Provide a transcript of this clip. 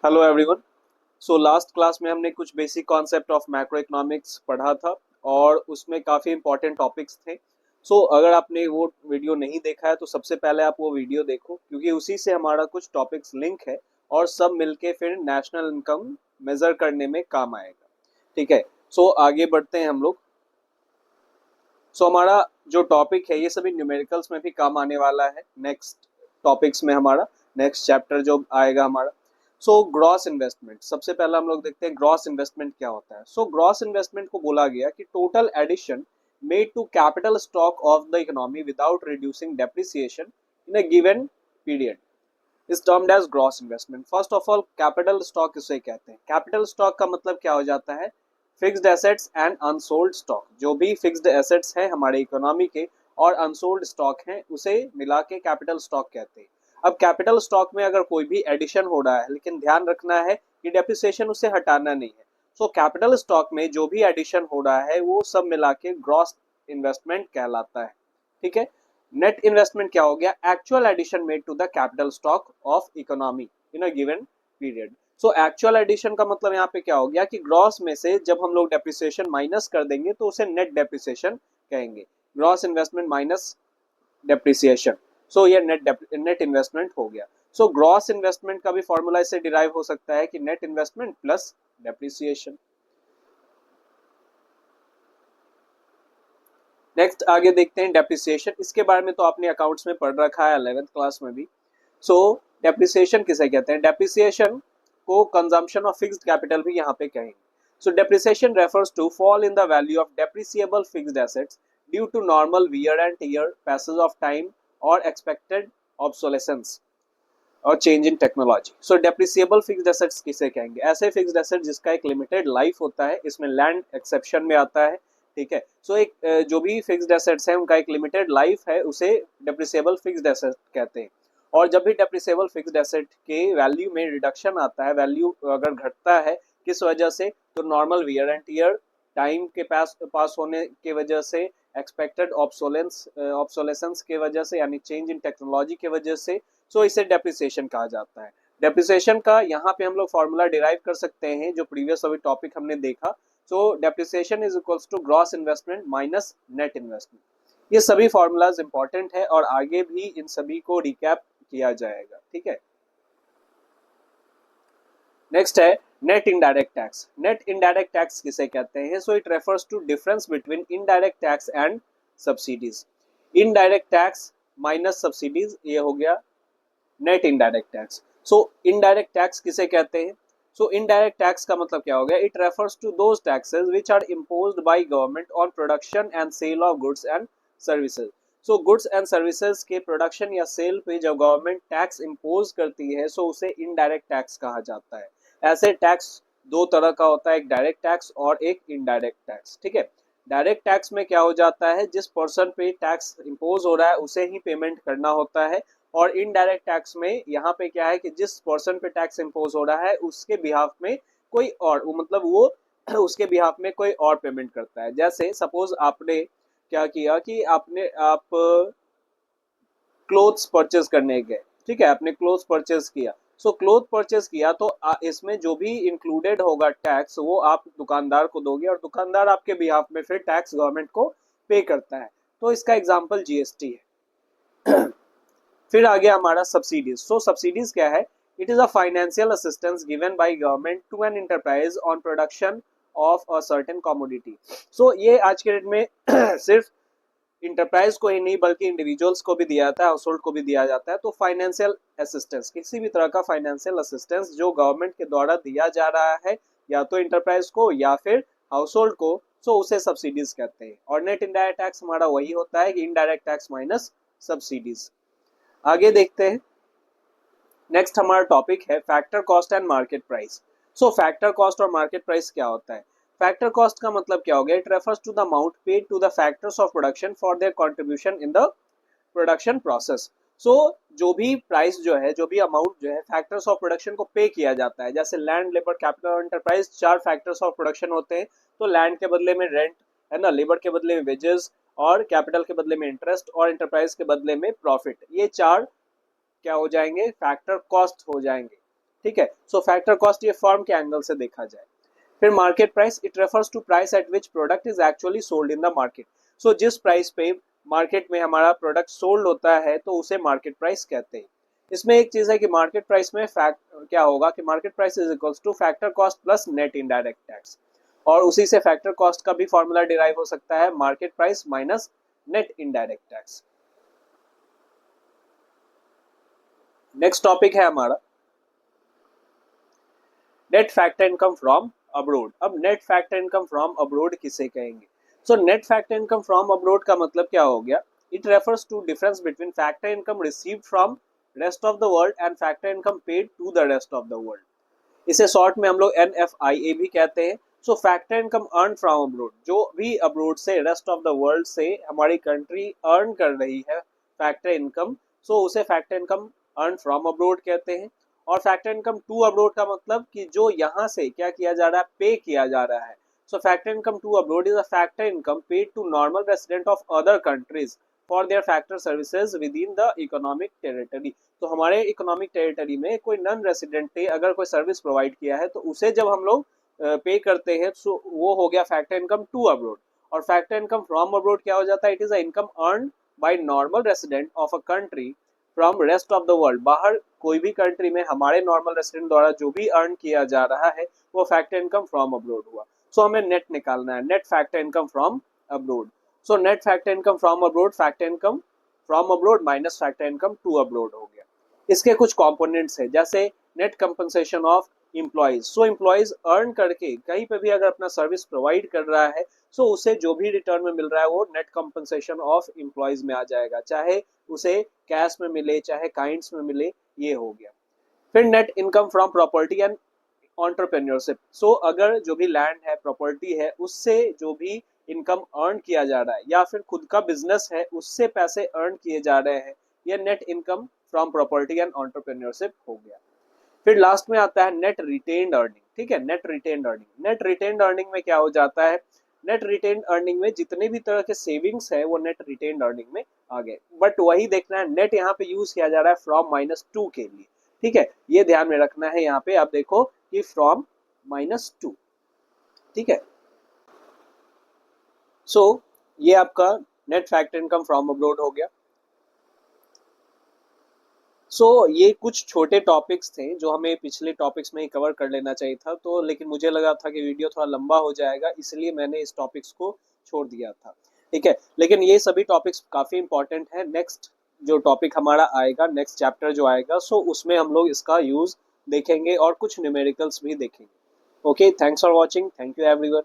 Hello everyone. So last class में हमने कुछ basic concept of macro economics पढ़ा था और उसमें काफ़ी इंपॉर्टेंट टॉपिक्स थे। अगर आपने वो वीडियो नहीं देखा है तो सबसे पहले आप वो वीडियो देखो, क्योंकि उसी से हमारा कुछ टॉपिक्स लिंक है और सब मिलके फिर नेशनल इनकम मेजर करने में काम आएगा। ठीक है। आगे बढ़ते हैं हम लोग। हमारा जो टॉपिक है ये सभी न्यूमेरिकल्स में भी काम आने वाला है नेक्स्ट टॉपिक्स में। हमारा नेक्स्ट चैप्टर जो आएगा हमारा ग्रॉस इन्वेस्टमेंट। सबसे पहला हम लोग देखते हैं ग्रॉस इन्वेस्टमेंट क्या होता है। ग्रॉस इन्वेस्टमेंट को बोला गया कि total addition made to capital stock of the economy without reducing depreciation in a given period is termed as gross investment. First of all capital stock किसे कहते हैं? कैपिटल स्टॉक का मतलब क्या हो जाता है? Fixed assets and unsold stock. जो भी फिक्स्ड एसेट्स हैं हमारे इकोनॉमी के और अनसोल्ड स्टॉक हैं उसे मिला के कैपिटल स्टॉक कहते हैं। अब कैपिटल स्टॉक में अगर कोई भी एडिशन हो रहा है, लेकिन ध्यान रखना है कि डेप्रिसिएशन उसे हटाना नहीं है। कैपिटल स्टॉक में जो भी एडिशन हो रहा है वो सब मिला के ग्रॉस इन्वेस्टमेंट कहलाता है। ठीक है। नेट इन्वेस्टमेंट क्या हो गया? Actual addition made to the capital stock of economy in a given period. Actual addition का मतलब यहाँ पे क्या हो गया कि ग्रॉस में से जब हम लोग डेप्रिसिएशन माइनस कर देंगे तो उसे नेट डेप्रिसिएशन कहेंगे। Gross investment minus depreciation. ये नेट इन्वेस्टमेंट हो गया। ग्रॉस इन्वेस्टमेंट का भी फॉर्मूला इससे डिराइव हो सकता है कि net investment plus depreciation. Next आगे देखते हैं डेप्रिसिएशन। इसके बारे में तो आपने अकाउंट्स में पढ़ रखा है 11th क्लास में भी। डेप्रिसिएशन किसे कहते हैं? डेप्रिसिएशन को कंजम्पशन ऑफ फिक्स्ड कैपिटल भी यहाँ पे कहेंगे। Depreciation refers to fall in the value of depreciable fixed assets due to normal wear and tear, passage of time और एक्सपेक्टेड ऑब्सोलेसेंस और change in technology. Depreciable fixed assets किसे कहेंगे? ऐसे fixed asset जिसका एक लिमिटेड लाइफ होता है, इसमें लैंड एक्सेप्शन में आता है। ठीक है। एक जो भी फिक्स्ड एसेट्स हैं उनका एक लिमिटेड लाइफ है, उसे डेप्रिसिएबल फिक्स्ड एसेट कहते हैं। और जब भी डेप्रिसिएबल फिक्स्ड एसेट के वैल्यू में रिडक्शन आता है, वैल्यू अगर घटता है किस वजह से, तो normal wear and tear, time के पास होने की वजह से, एक्सपेक्टेड ऑब्सोलेसेंस के वजह से यानी चेंज इन टेक्नोलॉजी के वजह से, इसे डेप्रिसिएशन कहा जाता है। डेप्रिसिएशन का यहाँ पे हम लोग फॉर्मूला डिराइव कर सकते हैं जो प्रीवियस अभी टॉपिक हमने देखा। Depreciation is equals to gross investment minus net investment. ये सभी फॉर्मूलाज इंपॉर्टेंट है और आगे भी इन सभी को रिकैप किया जाएगा। ठीक है। नेक्स्ट है net indirect tax. Net indirect tax किसे कहते हैं? It refers to difference between indirect tax and subsidies. Indirect tax minus subsidies, ये हो गया net indirect tax. Indirect tax किसे कहते हैं? इनडायरेक्ट टैक्स का मतलब क्या हो गया? It refers to those taxes which are imposed by government on production and sale of goods and services. Goods and services के प्रोडक्शन या सेल पे जब गवर्नमेंट टैक्स इम्पोज करती है उसे इनडायरेक्ट टैक्स कहा जाता है। ऐसे टैक्स दो तरह का होता है, एक डायरेक्ट टैक्स और एक इनडायरेक्ट टैक्स। ठीक है। डायरेक्ट टैक्स में क्या हो जाता है, जिस पर्सन पे टैक्स इम्पोज हो रहा है उसे ही पेमेंट करना होता है। और इनडायरेक्ट टैक्स में यहाँ पे क्या है कि जिस पर्सन पे टैक्स इम्पोज हो रहा है उसके बिहाफ में कोई और मतलब वो उसके बिहाफ में कोई और पेमेंट करता है। जैसे सपोज आपने क्या किया कि आप क्लोथ्स परचेज करने गए। ठीक है, आपने क्लोथ्स परचेज किया। क्लोथ परचेज किया तो इसमें जो भी इंक्लूडेड होगा टैक्स वो आप दुकानदार को दोगे और दुकानदार आपके बिहाफ में फिर टैक्स गवर्नमेंट को पे करता है। तो इसका एग्जाम्पल जीएसटी है। फिर आ गया हमारा सब्सिडीज। सब्सिडीज क्या है? It is a financial assistance given by government to an enterprise on production of a certain commodity. ये आज के डेट में सिर्फ इंटरप्राइज को ही नहीं बल्कि इंडिविजुअल्स को भी दिया जाता है, हाउस होल्ड को भी दिया जाता है। तो फाइनेंशियल असिस्टेंस, किसी भी तरह का फाइनेंशियल असिस्टेंस जो गवर्नमेंट के द्वारा दिया जा रहा है या तो इंटरप्राइज को या फिर हाउस होल्ड को, उसे सब्सिडीज कहते हैं। और नेट इनडायरेक्ट टैक्स हमारा वही होता है कि इनडायरेक्ट टैक्स माइनस सब्सिडीज। आगे देखते हैं। नेक्स्ट हमारा टॉपिक है factor cost and market price. Factor cost और मार्केट प्राइस क्या होता है? फैक्टर कॉस्ट का मतलब क्या हो गया? It refers to the amount paid to the factors of production for their contribution in the production process. जो भी प्राइस जो है, जो भी अमाउंट जो है फैक्टर्स ऑफ प्रोडक्शन को पे किया जाता है। जैसे लैंड, लेबर, कैपिटल और एंटरप्राइज, चार फैक्टर्स ऑफ प्रोडक्शन होते हैं। तो लैंड के बदले में रेंट है ना, लेबर के बदले में वेजेस और कैपिटल के बदले में इंटरेस्ट और एंटरप्राइज के बदले में प्रॉफिट। ये चार क्या हो जाएंगे? फैक्टर कॉस्ट हो जाएंगे। ठीक है। सो फैक्टर कॉस्ट ये फर्म के एंगल से देखा जाए। फिर market price, it refers to price at which product is actually sold in the market. So जिस प्राइस पे मार्केट में हमारा प्रोडक्ट सोल्ड होता है तो उसे मार्केट प्राइस कहते हैं। इसमें एक चीज है कि मार्केट प्राइस में फैक्ट क्या होगा कि market price is equals two factor cost plus net indirect tax, और उसी से फैक्टर कॉस्ट का भी फॉर्मूला डिराइव हो सकता है, market price minus net indirect tax. Next topic है हमारा net factor income from abroad. अब net factor income from abroad किसे कहेंगे? सो net factor income from abroad का मतलब क्या हो गया? It refers to difference between factor income received from rest of the world and factor income paid to the rest of the world. इसे short में हम लोग NFIA भी कहते हैं। सो factor income earn from abroad, जो भी अब्रोड से रेस्ट ऑफ द वर्ल्ड से हमारी कंट्री अर्न कर रही है फैक्टर इनकम, सो उसे factor income earn from abroad कहते हैं। और फैक्टर इनकम टू अब्रोड का मतलब कि जो यहाँ से क्या किया जा रहा है, पे किया जा रहा है। So factor income to abroad is a factor income paid to normal resident of other countries for their factor services within the economic territory. तो हमारे इकोनॉमिक टेरिटरी में कोई नॉन रेसिडेंट ने अगर कोई सर्विस प्रोवाइड किया है तो उसे जब हम लोग पे करते हैं तो वो हो गया फैक्टर इनकम टू अब्रोड। और फैक्टर इनकम फ्रॉम अब्रोड क्या हो जाता है? It is a income earn by normal resident of a country from rest of the world. बाहर कोई भी कंट्री में हमारे नॉर्मल रेसिडेंट द्वारा जो भी अर्न किया जा रहा है वो फैक्टर इनकम फ्रॉम अब्रोड हुआ। सो हमें नेट निकालना है, net factor income from abroad. So net factor income from abroad, factor income from abroad minus factor income to abroad हो गया। इसके कुछ कंपोनेंट्स है, जैसे net compensation of employees. So employees earn करके कहीं पे भी अगर अपना सर्विस प्रोवाइड कर रहा है सो उसे जो भी रिटर्न में मिल रहा है वो नेट कंपनसेशन ऑफ इम्प्लॉइज में आ जाएगा, चाहे उसे कैश में मिले चाहे काइंड्स में मिले, ये हो गया। फिर net income from property and entrepreneurship. So अगर जो भी लैंड है, प्रॉपर्टी है, उससे जो भी इनकम अर्न किया जा रहा है या फिर खुद का बिजनेस है उससे पैसे अर्न किए जा रहे हैं, ये net income from property and entrepreneurship हो गया। फिर लास्ट में आता है नेट रिटेन्ड अर्निंग। ठीक है, net retained earning. Net retained earning में क्या हो जाता है? नेट रिटेन्ड अर्निंग में जितने भी तरह के सेविंग्स है वो नेट रिटेन्ड अर्निंग में आ गए। बट वही देखना है, नेट यहाँ पे यूज किया जा रहा है फ्रॉम -2 के लिए। ठीक है, ये ध्यान में रखना है। यहाँ पे आप देखो कि फ्रॉम -2। ठीक है, सो ये आपका net factor income from abroad हो गया। ये कुछ छोटे टॉपिक्स थे जो हमें पिछले टॉपिक्स में ही कवर कर लेना चाहिए था, तो लेकिन मुझे लगा था कि वीडियो थोड़ा लंबा हो जाएगा, इसलिए मैंने इस टॉपिक्स को छोड़ दिया था। ठीक है, लेकिन ये सभी टॉपिक्स काफ़ी इंपॉर्टेंट है। नेक्स्ट जो टॉपिक हमारा आएगा, नेक्स्ट चैप्टर जो आएगा, उसमें हम लोग इसका यूज़ देखेंगे और कुछ न्यूमेरिकल्स भी देखेंगे। Okay, thanks for watching, thank you everyone.